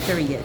period.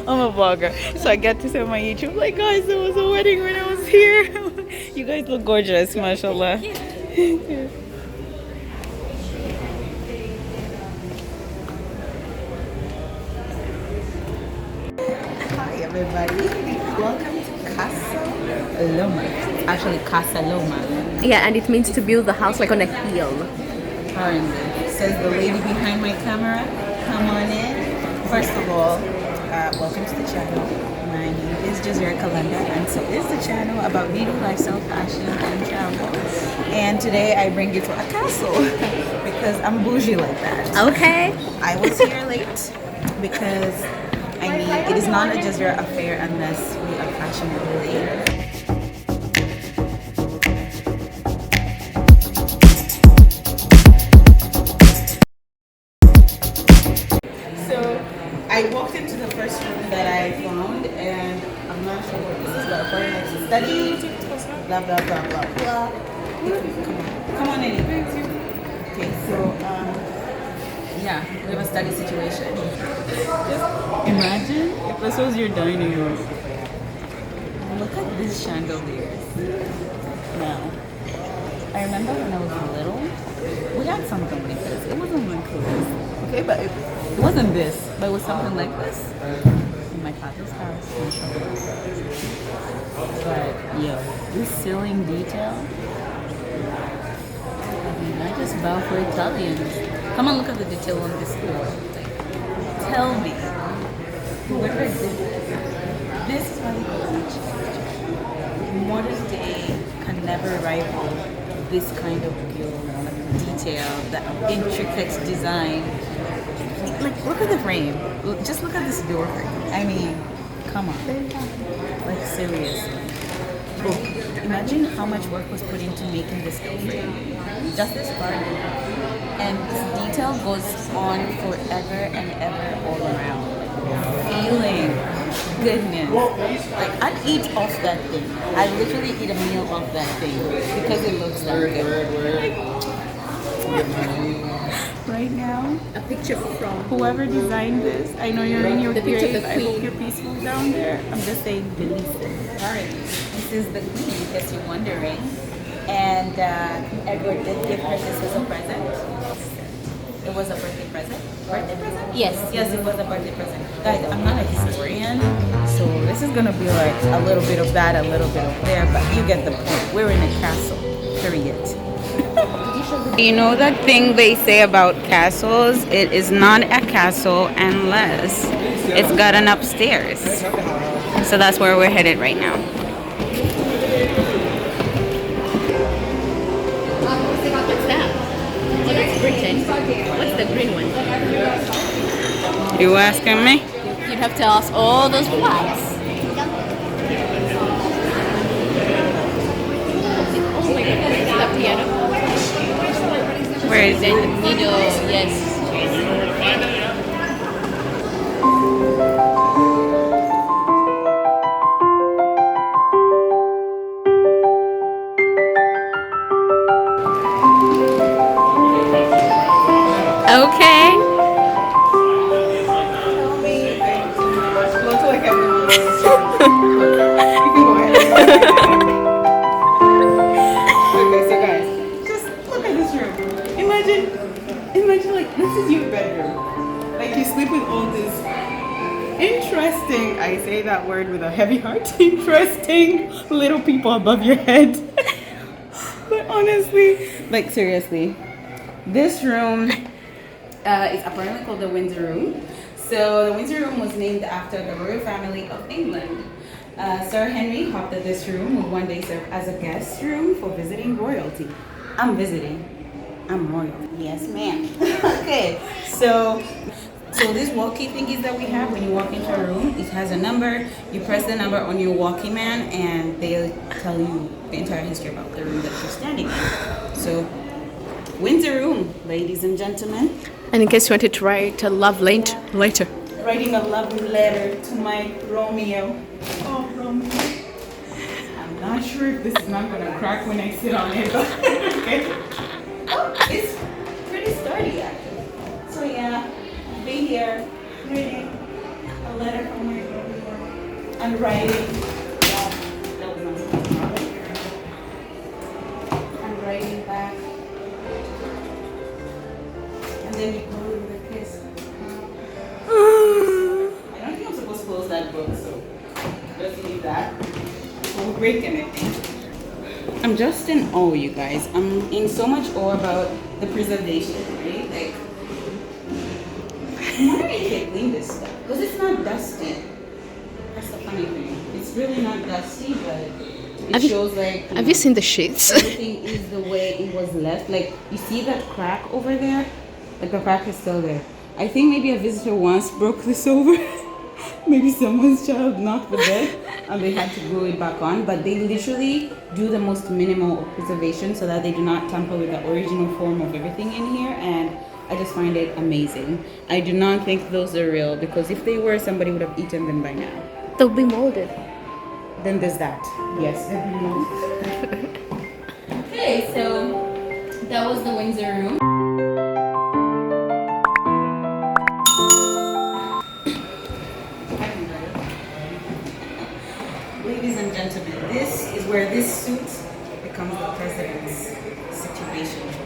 I'm a vlogger, so I get to say on my YouTube, like, guys, there was a wedding when I was here. You guys look gorgeous, mashallah. Hi, everybody. Welcome to CASALOMA. Actually, CASALOMA. Yeah, and it means to build the house like on a hill. Apparently, says the lady behind my camera. Come on in. First of all, welcome to the channel. My name is 𝓙𝓪𝔃𝓮𝓮𝓻𝓪, and so is the channel about beauty, lifestyle, fashion, and travel. And today I bring you to a castle because I'm bougie like that. Okay. I was here late because, I mean, it is not a 𝓙𝓪 affair unless we are fashionably late. I walked into the first room that I found, and I'm not sure what this is, but according to study, blah blah blah blah blah. Come on in. Okay, so yeah, we have a study situation. Just imagine if this was your dining room. Look at these chandeliers. Now, I remember when I was little, we had something like this. It wasn't like this, okay, but it wasn't this, but it was something like this in my father's house. But yo, this ceiling detail, I mean, I just bow for Italians. Come on, look at the detail on this floor. Like, tell me, whoever did this is why they call it. Modern day can never rival this kind of detail, that intricate design. Like, look at the frame. Just look at this door frame. I mean, come on. Like, seriously. Oh, imagine how much work was put into making this door frame. Just this part. And this detail goes on forever and ever all around. Feeling goodness. Like, I'd eat off that thing. I literally eat a meal off that thing because it looks that good. Right now, A picture from whoever designed this, I know you're in your The picture of grave. the I hope queen. you're peaceful down there. I'm just saying, believe it. Alright, this is the queen, in case you're wondering. And Edward did give her this as a present. It was a birthday present. Birthday present? Yes. Yes, it was a birthday present. Guys, I'm not a historian, so this is gonna be like a little bit of that, a little bit of there, but you get the point. We're in a castle, period. You know that thing they say about castles? It is not a castle unless it's got an upstairs. So that's where we're headed right now. What's that? Oh, that's Britain. What's the green one? You asking me? You'd have to ask all those flags. Oh my goodness, is that piano? Where is In it? the middle, yes. Okay. Okay, so guys, just look at this room. Imagine like this is your bedroom. Like you sleep with all this interesting, I say that word with a heavy heart, interesting little people above your head. But honestly, like seriously, this room is apparently called the Windsor Room. So the Windsor Room was named after the royal family of England. Sir Henry opted this room would one day serve as a guest room for visiting royalty. I'm visiting. I'm royal. Yes, ma'am. Okay, so this walkie thingies that we have, when you walk into a room, it has a number. You press the number on your walkie man and they'll tell you the entire history about the room that you're standing in. So, Windsor Room, ladies and gentlemen. And in case you wanted to write a love letter. Writing a love letter to my Romeo. Oh, Romeo. I'm not sure if this is not going to crack when I sit on it, but okay. Oh, it's pretty sturdy actually. So yeah, I'll be here reading a letter from my Romeo and writing. That was not supposed to happen. And writing back. And then you go with a kiss. I don't think I'm supposed to close that book, so let's leave that. We'll break anything. I'm just in awe, you guys. I'm in so much awe about the preservation, right? Like, why do they clean this stuff? Because it's not dusty. That's the funny thing. It's really not dusty, but it shows like. Have you seen the sheets? Everything is the way it was left. Like, you see that crack over there? Like, the crack is still there. I think maybe a visitor once broke this over. Maybe someone's child knocked the bed and they had to glue it back on, but they literally do the most minimal of preservation so that they do not tamper with the original form of everything in here, and I just find it amazing. I do not think those are real, because if they were, somebody would have eaten them by now. They'll be molded. Then there's that. Yes, they'll be molded. Okay, so that was the Windsor Room. Ladies and gentlemen, this is where this suit becomes the president's situation choice.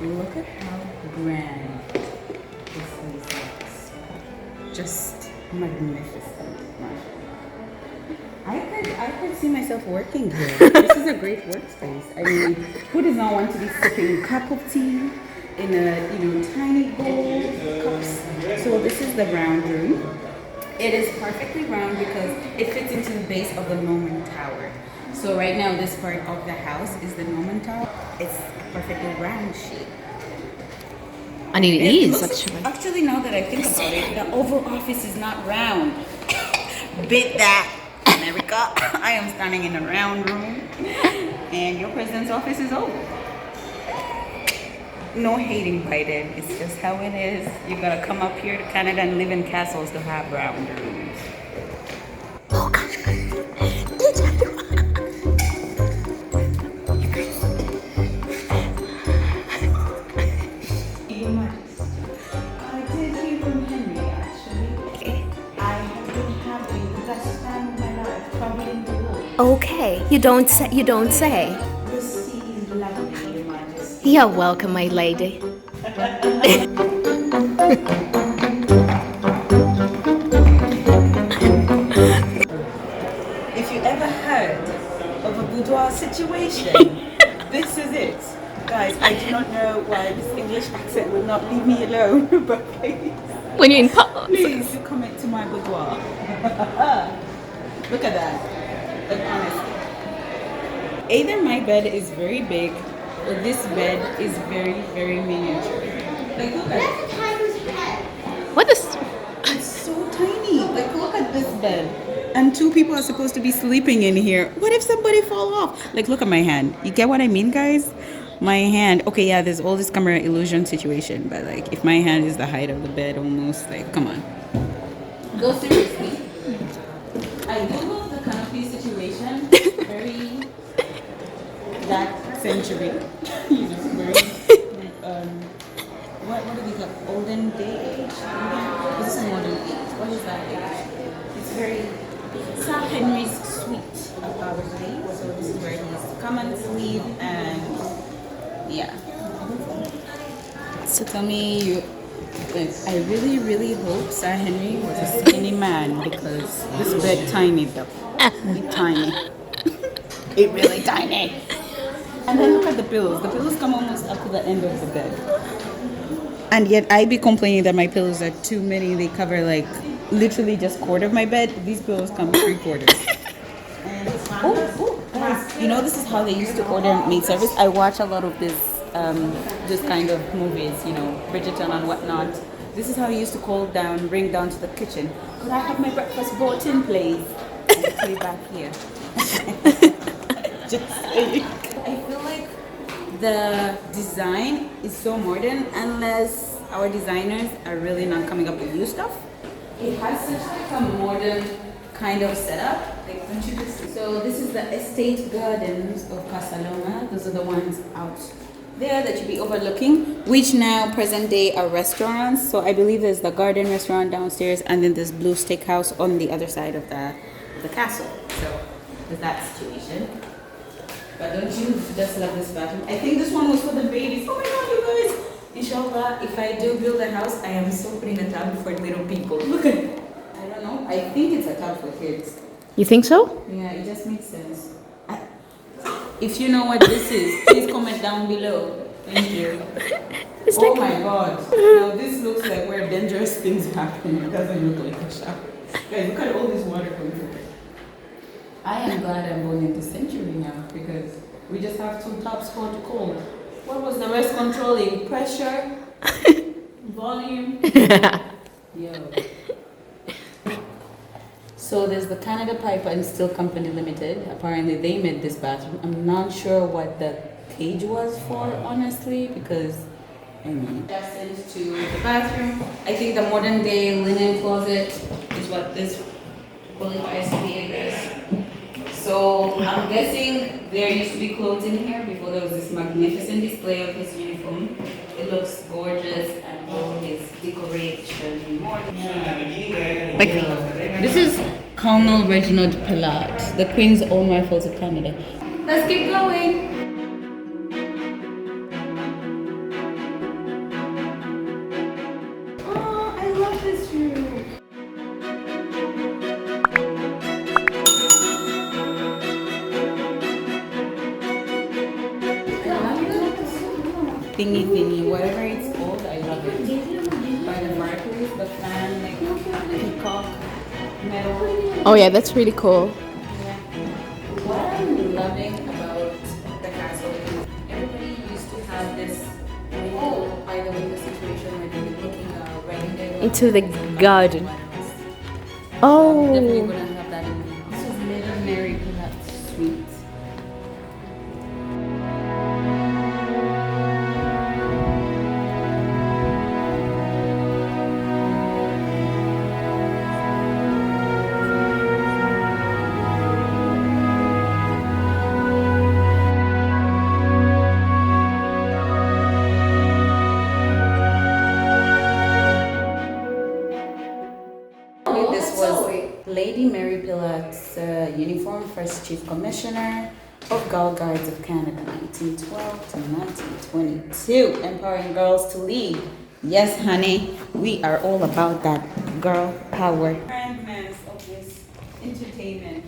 Look at how grand this place looks. Just magnificent. I could see myself working here. This is a great workspace. I mean, who does not want to be sipping a cup of tea in a tiny bowl cups? So this is the round room. It is perfectly round because it fits into the base of the Norman Tower. So right now, this part of the house is the Norman Tower. It's a perfectly round shape. And it is actually. Actually, now that I think about it, the Oval Office is not round. Bit that, America. I am standing in a round room, and your president's office is oval. No hating Biden. It's just how it is. You gotta come up here to Canada and live in castles to have round rooms. Oh gosh. Your Majesty, I did hear from Henry actually. I have been having the best time of my life traveling the world. Okay, you don't say. The sea is lovely, Your Majesty. You're welcome, my lady. If you ever heard of a boudoir situation, this is it. Guys, I do not know why this English accent will not leave me alone, but please, When you're in Paris. please do come into my boudoir. Look at that. Like, honestly. Either my bed is very big, or this bed is very, very miniature. Like, look at it. What is? It's so tiny. Like, look at this bed. And 2 people are supposed to be sleeping in here. What if somebody fall off? Like, look at my hand. You get what I mean, guys? My hand. Okay, yeah, there's all this camera illusion situation, but like, if my hand is the height of the bed almost, like, come on. Go seriously. I googled the canopy situation. Very that century. You know, very what do we call olden day age? This is modern age. What is that age? It's very Sir Henry's suite, probably. So this is where he's come and sleep, and yeah. So tell me, I really, really hope Sir Henry was a skinny man, because this bed tiny though. It's tiny. It's really tiny. And then look at the pillows. The pillows come almost up to the end of the bed. And yet I be complaining that my pillows are too many. They cover like literally just quarter of my bed. These pillows come 3/4. And guys, you know, this is how they used to order maid service. I watch a lot of this kind of movies, you know, Bridgerton and whatnot. This is how you used to ring down to the kitchen. Could I have my breakfast brought in, please? And they put it back here. Just saying. I feel like the design is so modern, unless our designers are really not coming up with new stuff. It has such like a modern kind of setup. Like, don't you just... So this is the estate gardens of CASALOMA. Those are the ones out there that you'll be overlooking, which now present day are restaurants. So I believe there's the garden restaurant downstairs, and then there's Blue Steakhouse on the other side of the castle. So there's that situation. But don't you just love this bathroom? I think this one was for the babies. Oh my god, you guys! Inshallah, if I do build a house, I am so putting a tub for little people. Look at it. I don't know. I think it's a tub for kids. You think so? Yeah, it just makes sense. If you know what this is, please comment down below. Thank you. Oh my god. Now this looks like where dangerous things happen. It doesn't look like a shower. Guys, look at all this water coming through. I am glad I'm born in this century now, because we just have 2 taps, hot to cold. What was the rest controlling? Pressure? Volume? Yo. So there's the Canada Pipeline Steel Company Limited. Apparently they made this bathroom. I'm not sure what the cage was for, honestly, because I mean, adjacent to the bathroom. I think the modern day linen closet is what this qualifies to be, I guess. So I'm guessing there used to be clothes in here before there was this magnificent display of his uniform. It looks gorgeous, and all his decoration. Like, this is Colonel Reginald Pillard, the Queen's Own Rifles of Canada. Let's keep going. Oh, I love this room. Thingy, whatever it's called, I love it. By the fireplace, the fan, like peacock, metal. Oh yeah, that's really cool. Yeah. What I'm loving about the castle is everybody used to have this window by the window situation where they were looking right Into the garden. Oh. I'm definitely gonna have that in my house. This is Little Mary Pillard's suite. Lady Mary Pillard's uniform, first Chief Commissioner of Girl Guides of Canada, 1912 to 1922, empowering girls to lead. Yes, honey, we are all about that girl power. Grandness of this entertainment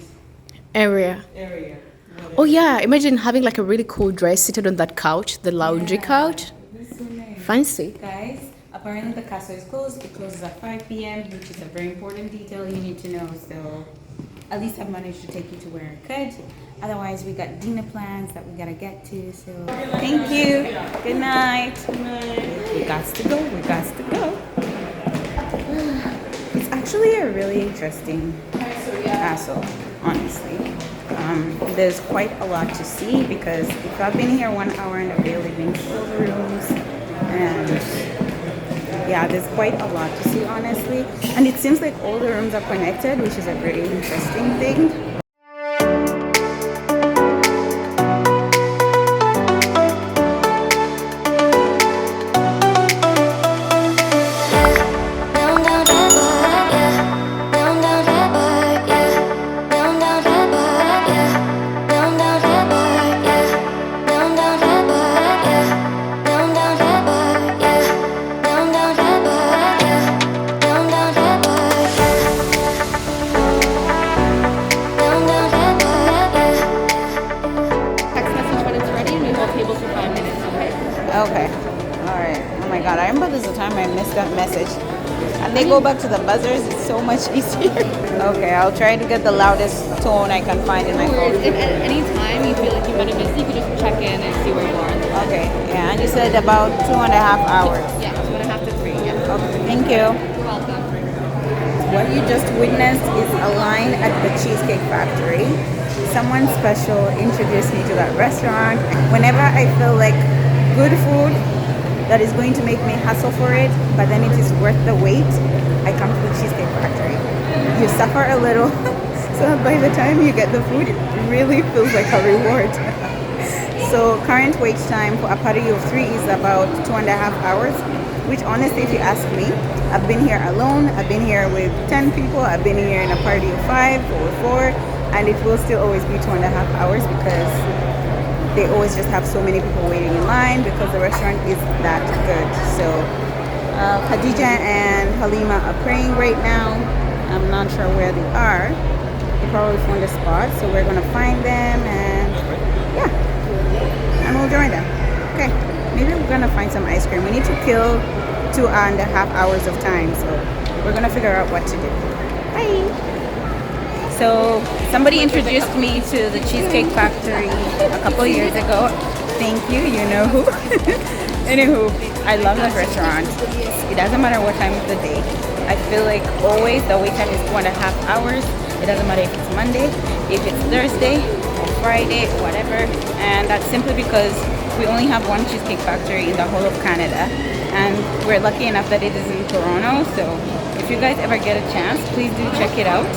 Area. area. Oh yeah, imagine having like a really cool dress seated on that couch, the loungy couch. This is so nice. Fancy. Guys, apparently the castle is closed. It closes at 5 p.m., which is a very important detail you need to know. So at least I've managed to take you to where I could. Otherwise, we got dinner plans that we gotta get to. So thank you. Good night. Good night. We got to go. We got to go. It's actually actually a really interesting castle, honestly. There's quite a lot to see because if I've been here 1 hour and I've barely been to all the rooms, and yeah, there's quite a lot to see, honestly. And it seems like all the rooms are connected, which is a very interesting thing. Okay. Alright. Oh my god, I remember there's a time I missed that message. And they go back to the buzzers, it's so much easier. Okay, I'll try to get the loudest tone I can find in my phone. If at any time you feel like you might have missed it, you can just check in and see where you are. Okay, yeah, and you said about 2.5 hours. Yeah, 2.5 to 3, yeah. Okay, thank you. You're welcome. What you just witnessed is a line at the Cheesecake Factory. Someone special introduced me to that restaurant. Whenever I feel like good food that is going to make me hustle for it, but then it is worth the wait, I come to the Cheesecake Factory. You suffer a little, so by the time you get the food, it really feels like a reward. So current wait time for a party of 3 is about 2.5 hours, which honestly, if you ask me, I've been here alone, I've been here with 10 people, I've been here in a party of 5 or 4, and it will still always be 2.5 hours because they always just have so many people waiting in line because the restaurant is that good. So Khadija and Halima are praying right now. I'm not sure where they are. They probably found a spot, so we're gonna find them and yeah, and we'll join them. Okay, maybe we're gonna find some ice cream. We need to kill 2.5 hours of time, so we're gonna figure out what to do. Bye. So somebody introduced me to the Cheesecake Factory a couple years ago. Thank you, you know who. Anywho, I love that restaurant. It doesn't matter what time of the day. I feel like always the wait time is 2.5 hours. It doesn't matter if it's Monday, if it's Thursday, or Friday, whatever. And that's simply because we only have one Cheesecake Factory in the whole of Canada. And we're lucky enough that it is in Toronto. So if you guys ever get a chance, please do check it out.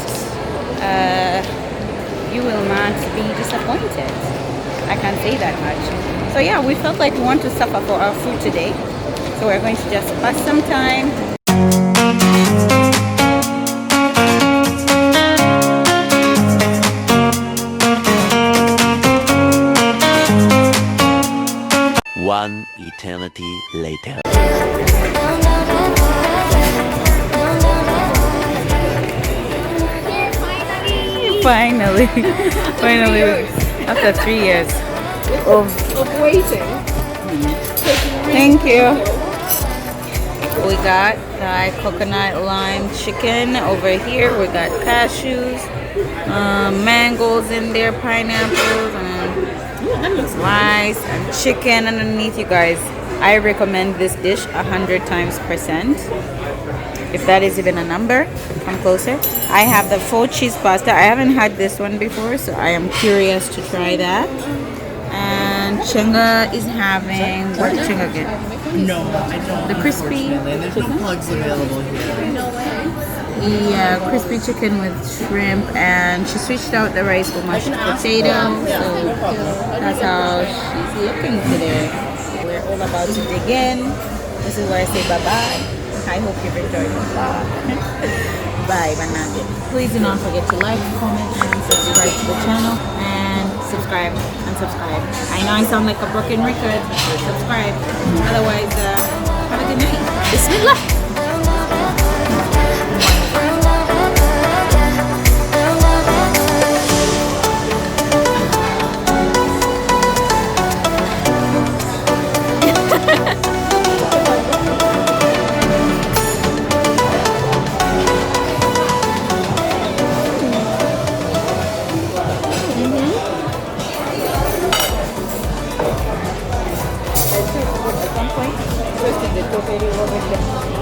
You will not be disappointed. I can't say that much. So yeah, we felt like we want to suffer for our food today. So we're going to just pass some time. One eternity later. Finally, after 3 years of Waiting. Thank you. We got Thai coconut lime chicken over here. We got cashews, mangoes in there, pineapples, and rice and chicken underneath. You guys, I recommend this dish 100 times %. If that is even a number. Come closer. I have the faux cheese pasta. I haven't had this one before, so I am curious to try that. And Chenga is having, what did Chenga get? No, I don't. The crispy There's no plugs available here. Yeah, crispy chicken with shrimp, and she switched out the rice for mashed potato. So that's how she's looking today. We're all about to dig in. This is where I say bye-bye. I hope you've enjoyed the vlog. Bye, banana. Please do not forget to like, comment, and subscribe to the channel. And subscribe and subscribe. I know I sound like a broken record. Subscribe. Otherwise, have a good night. Bismillah. At some point, twisting the tope over there.